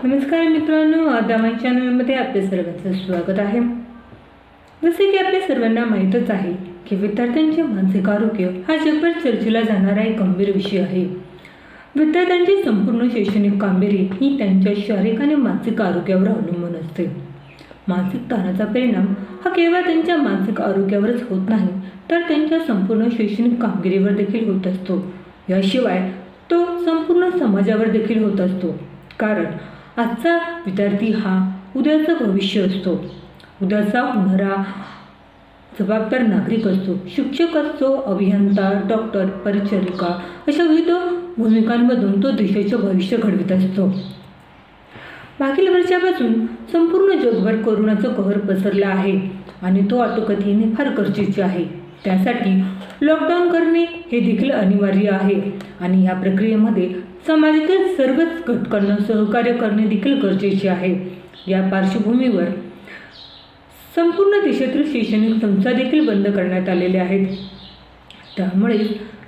नमस्कार मित्रांनो, आदामाई चॅनलमध्ये आपले सर्वांचं स्वागत आहे। जसे की आपल्या सर्वांना माहीतच आहे की विद्यार्थ्यांचे मानसिक आरोग्य हा जगभर चर्चेला जाणारा एक गंभीर विषय आहे। विद्यार्थ्यांची संपूर्ण शैक्षणिक कामगिरी ही त्यांच्या शारीरिक आणि मानसिक आरोग्यावर अवलंबून असते। मानसिक ताणाचा परिणाम हा केवळ त्यांच्या मानसिक आरोग्यावरच होत नाही, तर त्यांच्या संपूर्ण शैक्षणिक कामगिरीवर देखील होत असतो। याशिवाय तो संपूर्ण समाजावर देखील होत असतो, कारण आजचा विद्यार्थी हा उद्याचं भविष्य असतो। उद्याचा होणारा जबाबदार नागरिक असतो, शिक्षक असतो, अभियंता, डॉक्टर, परिचारिका अशा विविध भूमिकांमधून तो देशाचे भविष्य घडवित असतो। मागील वर्षापासून संपूर्ण जगभर कोरोनाचा कहर पसरला आहे आणि तो आटोक्यात येणे फार गरजेचे आहे। त्यासाठी लॉकडाऊन करणे हे देखील अनिवार्य आहे आणि या प्रक्रियेमध्ये समाजातील सर्वच घटकांना सहकार्य करणे देखील गरजेचे आहे। या पार्श्वभूमीवर संपूर्ण देशातील शैक्षणिक संस्था देखील बंद करण्यात आलेल्या आहेत। त्यामुळे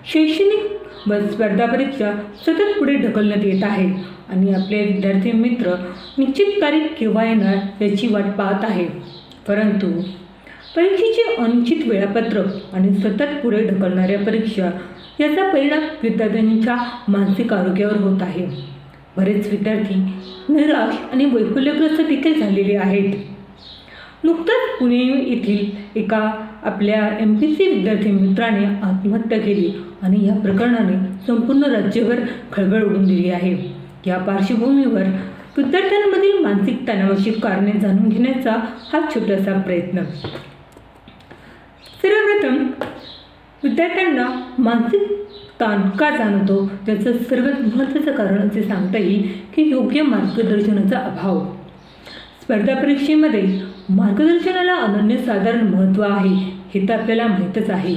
शैक्षणिक स्पर्धा परीक्षा सतत पुढे ढकलण्यात येत आहे आणि आपले विद्यार्थी मित्र निश्चित तारीख केव्हा येणार याची वाट पाहत आहे। परंतु परीक्षेचे अनिश्चित वेळापत्रक आणि सतत पुढे ढकलणाऱ्या परीक्षा याचा परिणाम विद्यार्थ्यांच्या मानसिक आरोग्यावर होत आहे। बरेच विद्यार्थी निराश आणि वैफल्यग्रस्त देखील झालेले आहेत। नुकताच पुणे येथील एका आपल्या MPC विद्यार्थी मित्राने आत्महत्या केली आणि या प्रकरणाने संपूर्ण राज्यभर खळबळ उडून दिली आहे। या पार्श्वभूमीवर विद्यार्थ्यांमधील मानसिक तणावाची कारणे जाणून घेण्याचा हा छोटासा प्रयत्न। सर्वप्रथम विद्यार्थ्यांना मानसिक ताण का जाणवतो त्याचं सर्वात महत्त्वाचं कारण असे सांगता येईल की योग्य मार्गदर्शनाचा अभाव। स्पर्धा परीक्षेमध्ये मार्गदर्शनाला अनन्यसाधारण महत्त्व आहे हे तर आपल्याला माहीतच आहे।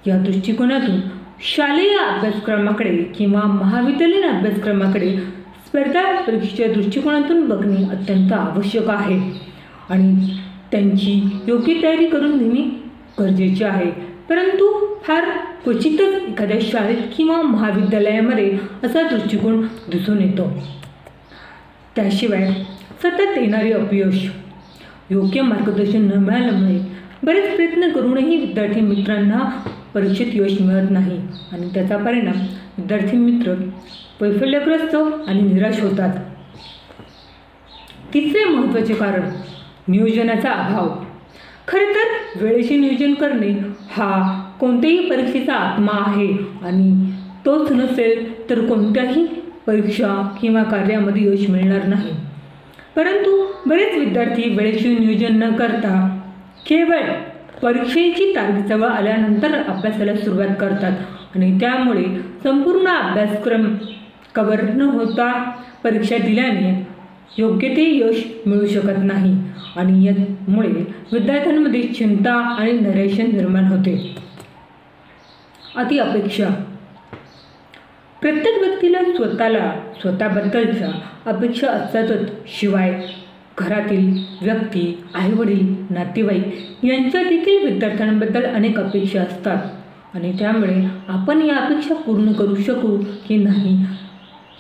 या दृष्टिकोनातून शालेय अभ्यासक्रमाकडे किंवा महाविद्यालयीन अभ्यासक्रमाकडे स्पर्धा परीक्षेच्या दृष्टिकोनातून बघणे अत्यंत आवश्यक आहे आणि त्यांची योग्य तयारी करून घेणे गरजेचे आहे। परंतु फार क्वचितच एखाद्या शाळेत किंवा महाविद्यालयामध्ये असा दृष्टिकोन दिसून येतो। त्याशिवाय सतत येणारे अपयश, योग्य मार्गदर्शन न मिळाल्यामुळे बरेच प्रयत्न करूनही विद्यार्थी मित्रांना परीक्षेत यश मिळत नाही आणि त्याचा परिणाम विद्यार्थी मित्र वैफल्यग्रस्त आणि निराश होतात। तिसरे महत्त्वाचे कारण नियोजनाचा अभाव। खरं तर वेळेचे नियोजन करणे हा कोणत्याही परीक्षेचा आत्मा आहे आणि तोच नसेल तर कोणत्याही परीक्षा किंवा कार्यामध्ये यश मिळणार नाही। परंतु बरेच विद्यार्थी वेळेचे नियोजन न करता केवळ परीक्षेची तारीख जवळ आल्यानंतर अभ्यासाला सुरुवात करतात आणि त्यामुळे संपूर्ण अभ्यासक्रम कव्हर न होता परीक्षा दिल्याने योग्य ते यश मिळू शकत नाही आणि यामुळे विद्यार्थ्यांमध्ये चिंता आणि नैराश्य निर्माण होते। अति अपेक्षा। प्रत्येक व्यक्तीला स्वतःबद्दलच्या अपेक्षा असतातच, शिवाय घरातील व्यक्ती, आईवडील, नातेवाईक यांच्या देखील विद्यार्थ्यांबद्दल अनेक अपेक्षा असतात आणि त्यामुळे आपण या अपेक्षा पूर्ण करू शकू की नाही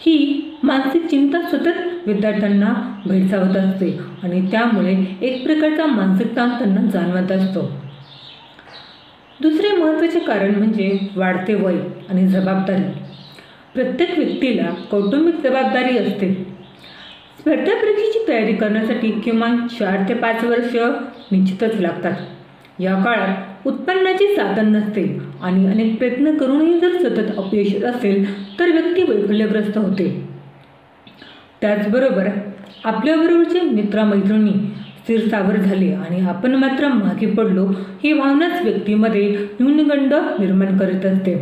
ही मानसिक चिंता सतत विद्यार्थ्यांना भेडसावत असते आणि त्यामुळे एक प्रकारचा मानसिक ताण त्यांना जाणवत असतो। दुसरे महत्त्वाचे कारण म्हणजे वाढते वय आणि जबाबदारी। प्रत्येक व्यक्तीला कौटुंबिक जबाबदारी असते। स्पर्धा परीक्षेची तयारी करण्यासाठी किमान 4 ते 5 वर्ष निश्चितच लागतात। या काळात उत्पन्नाचे साधन नसते आणि अनेक प्रयत्न करूनही जर सतत अपयश असेल तर व्यक्ती वैफल्यग्रस्त होते। त्याचबरोबर आपल्याबरोबरचे मित्रमैत्रिणी स्थिरस्थावर झाले आणि आपण मात्र मागे पडलो ही भावनाच व्यक्तीमध्ये न्यूनगंड निर्माण करीत असते।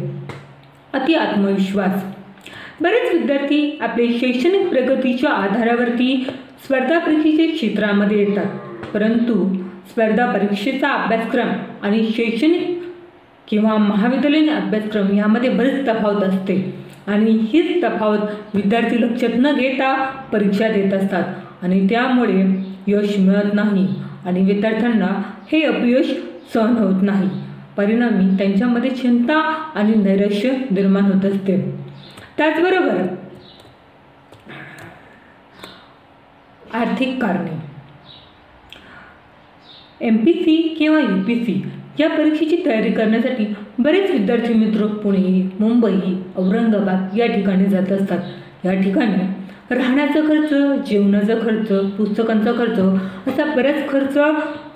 अति आत्मविश्वास। बरेच विद्यार्थी आपले शैक्षणिक प्रगतीच्या आधारावरती स्पर्धा परीक्षेच्या क्षेत्रामध्ये येतात, परंतु स्पर्धा परीक्षेचा अभ्यासक्रम आणि शैक्षणिक किंवा महाविद्यालयीन अभ्यासक्रम यामध्ये बरीच तफावत असते आणि हीच तफावत विद्यार्थी लक्षात न घेता परीक्षा देत असतात आणि त्यामुळे यश मिळत नाही आणि विद्यार्थ्यांना हे अपयश सहन होत नाही। परिणामी त्यांच्यामध्ये चिंता आणि नैराश्य निर्माण होत असते। त्याचबरोबर आर्थिक कारणे. MPC किंवा UPC या परीक्षेची तयारी करण्यासाठी बरेच विद्यार्थी मित्र पुणे, मुंबई, औरंगाबाद या ठिकाणी जात असतात. या ठिकाणी राहण्याचा खर्च, जेवणाचा खर्च, पुस्तकांचा खर्च असा बराच खर्च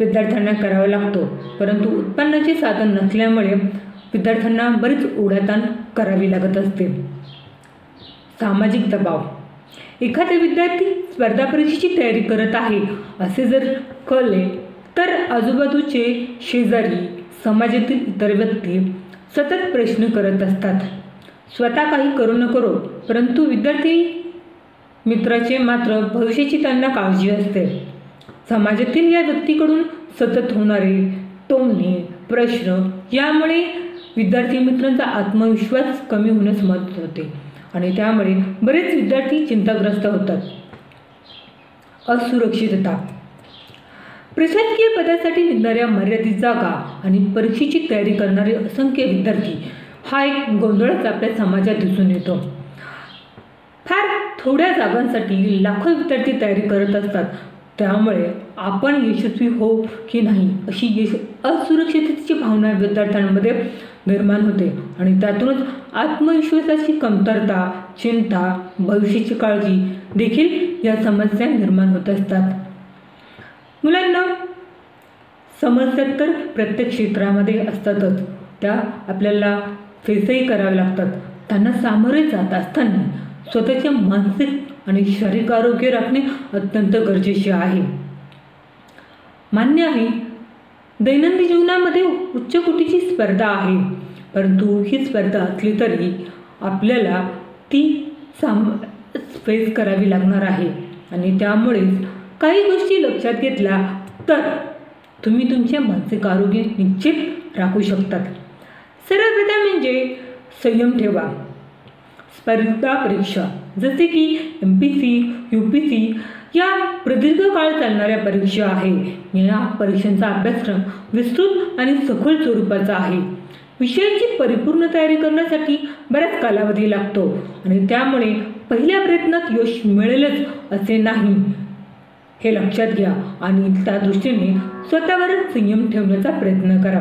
विद्यार्थ्यांना करावा लागतो. परंतु उत्पन्नाचे साधन नसल्यामुळे विद्यार्थ्यांना बरीच ओढाताण करावी लागत असते. सामाजिक दबाव. एखादा विद्यार्थी स्पर्धा परीक्षेची तयारी करत आहे असे जर कळले तर आजूबाजूचे शेजारी, समाजातील इतर व्यक्ती सतत प्रश्न करत असतात. स्वतः काही करू न करो, परंतु विद्यार्थी मित्राचे मात्र भविष्याची त्यांना काळजी असते. समाजातील या व्यक्तीकडून सतत होणारे टोमणे, प्रश्न यामुळे विद्यार्थी मित्रांचा आत्मविश्वास कमी होण्यास मदत होते आणि त्यामुळे बरेच विद्यार्थी चिंताग्रस्त होतात. असुरक्षितता. प्रशासकीय पदासाठी निघणाऱ्या मर्यादित जागा आणि परीक्षेची तयारी करणारे असंख्य विद्यार्थी हा एक गोंधळच आपल्या समाजात दिसून येतो. फार थोड्या जागांसाठी लाखो विद्यार्थी तयारी करत असतात. त्यामुळे आपण यशस्वी हो की नाही अशी असुरक्षिततेची भावना विद्यार्थ्यांमध्ये निर्माण होते आणि त्यातूनच आत्मविश्वासाची कमतरता, चिंता, भविष्याची काळजी देखील या समस्या निर्माण होत असतात. मुलांना समस्या तर प्रत्येक क्षेत्रामध्ये असतातच, त्या आपल्याला फेसही कराव्या लागतात. त्यांना सामोरे जात असताना स्वतःचे मानसिक आणि शारीरिक आरोग्य राखणे अत्यंत गरजेचे आहे. मान्य आहे, दैनंदिन जीवनामध्ये उच्च कोटीची स्पर्धा आहे, परंतु ही स्पर्धा असली तरी आपल्याला ती फेस करावी लागणार आहे आणि त्यामुळेच काही गोष्टी लक्षात घेतल्या तर तुम्ही तुमचे मानसिक आरोग्य निश्चित राखू शकतात. सर्वप्रथम म्हणजे संयम ठेवा. स्पर्धा परीक्षा जसे की MPC, UPC या प्रदीर्घ काळ चालणाऱ्या परीक्षा आहे. या परीक्षांचा अभ्यासक्रम विस्तृत आणि सखोल स्वरूपाचा आहे. विषयाची परिपूर्ण तयारी करण्यासाठी बराच कालावधी लागतो आणि त्यामुळे पहिल्या प्रयत्नात यश मिळेलच असे नाही, हे लक्षात घ्या आणि त्या दृष्टीने स्वतःवर संयम ठेवण्याचा प्रयत्न करा.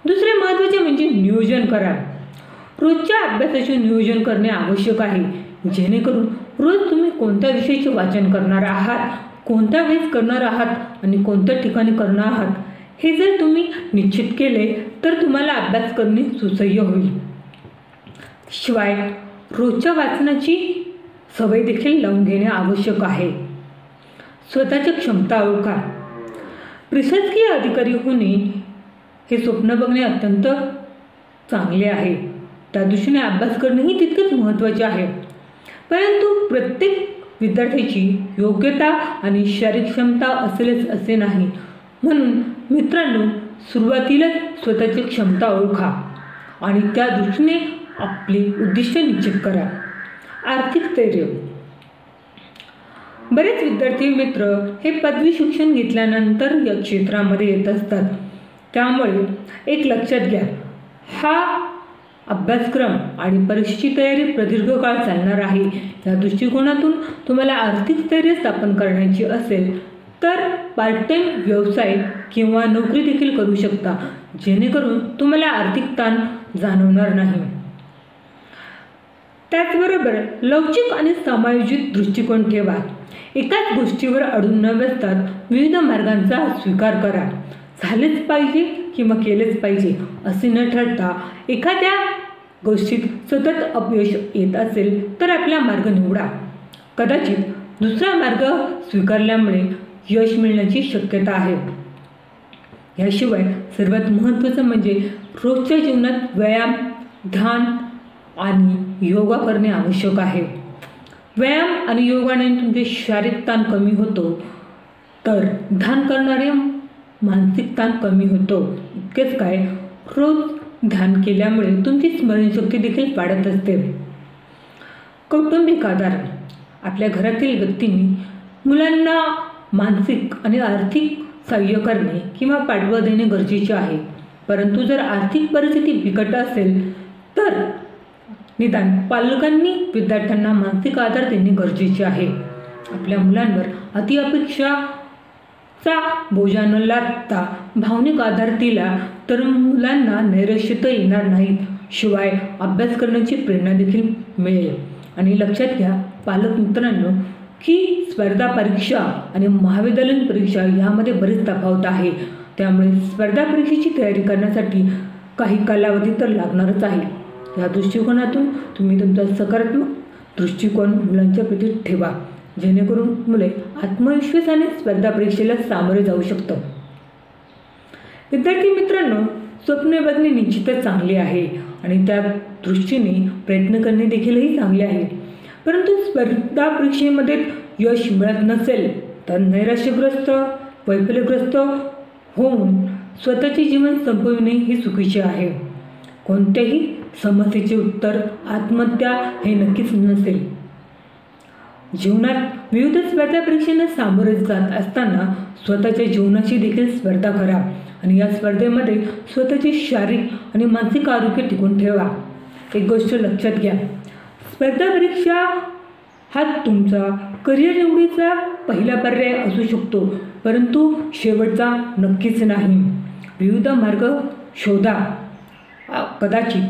दुसरे महत्त्वाचे म्हणजे नियोजन करा. रोजच्या अभ्यासाचे नियोजन करणे आवश्यक आहे, जेणेकरून रोज तुम्ही कोणत्या विषयाचे वाचन करणार आहात, कोणत्या वेळेस करणार आहात आणि कोणत्या ठिकाणी करणार आहात हे जर तुम्ही निश्चित केले तर तुम्हाला अभ्यास करणे सुसह्य होईल. शिवाय रोजच्या वाचनाची सवय देखील लावून घेणे आवश्यक आहे. स्वतःची क्षमता ओळखा. प्रशासकीय अधिकारी होणे हे स्वप्न बघणे अत्यंत चांगले आहे, त्या दृष्टीने अभ्यास करणेही तितकेच महत्त्वाचे आहे. परंतु प्रत्येक विद्यार्थ्याची योग्यता आणि शारीरिक क्षमता असेलच असे नाही. म्हणून मित्रांनो, सुरुवातीलाच स्वतःची क्षमता ओळखा आणि त्या दृष्टीने आपले उद्दिष्ट निश्चित करा. आर्थिक स्थैर्य. बरेच विद्यार्थी मित्र हे पदवी शिक्षण घेतल्यानंतर या क्षेत्रामध्ये येत असतात. त्यामुळे एक लक्षात घ्या, हा अभ्यासक्रम आणि परीक्षेची तयारी प्रदीर्घ काळ चालणार आहे. या दृष्टिकोनातून तुम्हाला आर्थिक स्थैर्य स्थापन करण्याची असेल तर पार्ट टाईम व्यवसाय किंवा नोकरी देखील करू शकता, जेणेकरून तुम्हाला आर्थिक ताण जाणवणार नाही. त्याचबरोबर लवचिक आणि समायोजित दृष्टिकोन ठेवा. एकाच गोष्टीवर अडून न बसता विविध मार्गांचा स्वीकार करा. झालेच पाहिजे किंवा केलेच पाहिजे असे न ठरता एखाद्या गोष्टीत सतत अपयश येत असेल तर आपला मार्ग निवडा. कदाचित दुसरा मार्ग स्वीकारल्यामुळे यश मिळण्याची शक्यता आहे. याशिवाय सर्वात महत्त्वाचं म्हणजे रोजच्या जीवनात व्यायाम, ध्यान आणि योगा करणे आवश्यक आहे. व्यायाम आणि योगाने तुमचे शारीरिक ताण कमी होतो, तर ध्यान करणारे मानसिक ताण कमी होतो. इतकेच काय, रोज ध्यान केल्यामुळे तुमची स्मरणशक्ती देखील वाढत असते. कौटुंबिक आधार. आपल्या घरातील व्यक्तींनी मुलांना मानसिक आणि आर्थिक सहाय्य करणे किंवा पाठबळ देणे गरजेचे आहे. परंतु जर आर्थिक परिस्थिती बिकट असेल तर निदान पालकांनी विद्यार्थ्यांना मानसिक आधार देणे गरजेचे आहे. आपल्या मुलांवर अति अपेक्षाचा बोजा न लादता भावनिक आधार दिला तर मुलांना नैराश्य तर येणार नाहीत, शिवाय अभ्यास करण्याची प्रेरणा देखील मिळेल. आणि लक्षात घ्या पालक मित्रांनो की स्पर्धा परीक्षा आणि महाविद्यालयीन परीक्षा यामध्ये बरीच तफावत आहे. त्यामुळे स्पर्धा परीक्षेची तयारी करण्यासाठी काही कालावधी तर लागणारच आहे. या दृष्टिकोनातून तुम्ही तुमचा सकारात्मक दृष्टिकोन मुलांच्या प्रती ठेवा, जेणेकरून मुले आत्मविश्वासाने स्पर्धा परीक्षेला सामोरे जाऊ शकतात. विद्यार्थी मित्रांनो, स्वप्ने बघणे निश्चितच चांगले आहे आणि त्या दृष्टीने प्रयत्न करणे देखीलही चांगले आहे. परंतु स्पर्धा परीक्षेमध्ये यश मिळत नसेल तर नैराश्यग्रस्त वैफल्यग्रस्त होऊन स्वतःचे जीवन संपविणे हे चुकीचे आहे. कोणत्याही समस्येचे उत्तर आत्महत्या हे नक्कीच नसेल. जीवनात विविध स्पर्धा परीक्षांना सामोरे जात असताना स्वतःच्या जीवनाची देखील स्पर्धा करा आणि या स्पर्धेमध्ये स्वतःचे शारीरिक आणि मानसिक आरोग्य टिकून ठेवा. एक गोष्ट लक्षात घ्या, स्पर्धा परीक्षा हा तुमचा करिअर निवडीचा पहिला पर्याय असू शकतो, परंतु शेवटचा नक्कीच नाही. विविध मार्ग शोधा, कदाचित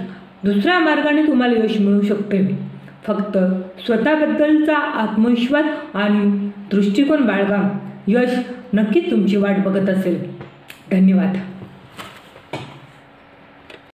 दुसऱ्या मार्गाने तुम्हाला यश मिळू शकते. फक्त स्वतःबद्दलचा आत्मविश्वास आणि दृष्टिकोन बाळगा, यश नक्कीच तुमची वाट बघत असेल. धन्यवाद.